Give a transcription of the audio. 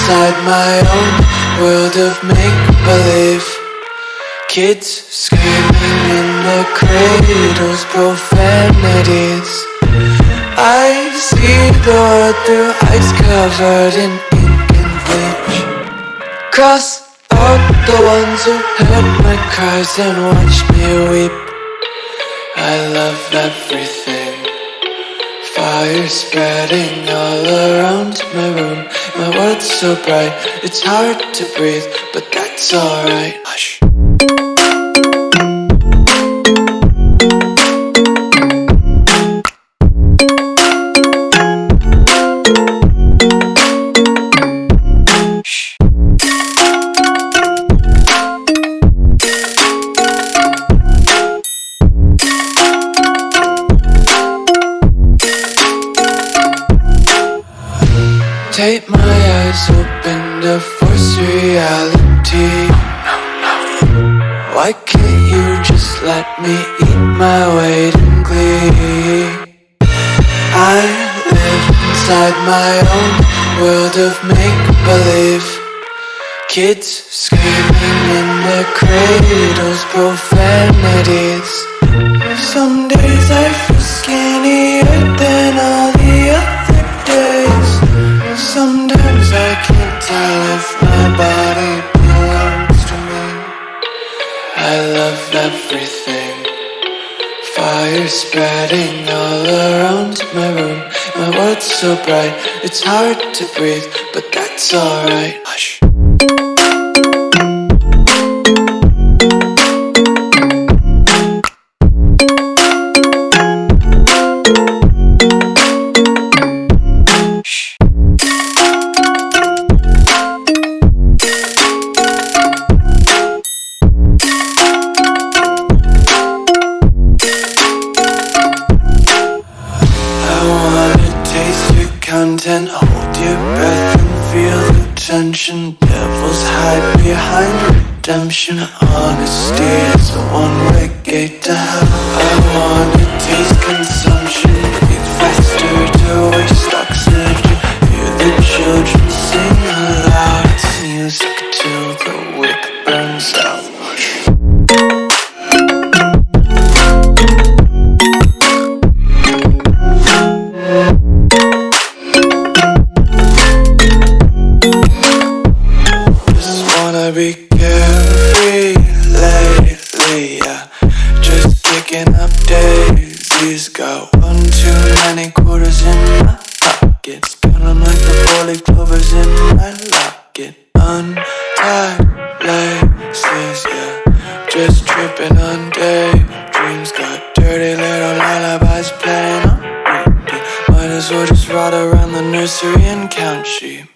inside my own world of make-believe. Kids screaming in their cradles, profanities. I see the world through ice covered in ink and bleach. Cross out the ones who heard my cries and watched me weep. I love everything. Fire spreading all around my room. My world's so bright, it's hard to breathe, but that's alright. Hush. Tape my eyes open to force reality. Why can't you just let me eat my weight in glee? I live inside my own world of make-believe. Kids screaming in their cradles, profanities. Some days I feel skinnier than all the other days. Sometimes I can't tell if my body belongs to me. I love everything. Fire spreading all around my room. My world's so bright, it's hard to breathe, but that's alright. Hush. Content, hold your breath and feel the tension. Devils hide behind redemption. Honesty is a one-way gate to hell. I wanna taste consumption. Breathe faster to waste oxygen. Hear the children sing aloud. It's music till the wick burns out. Be carefree lately, yeah. Just picking up daisies. Got one too many quarters in my pockets. Got 'em like the 4-leaf clovers in my locket. Untied laces, yeah. Just tripping on daydreams. Got dirty little lullabies playing on repeat. Might as well just ride around the nursery and count sheep.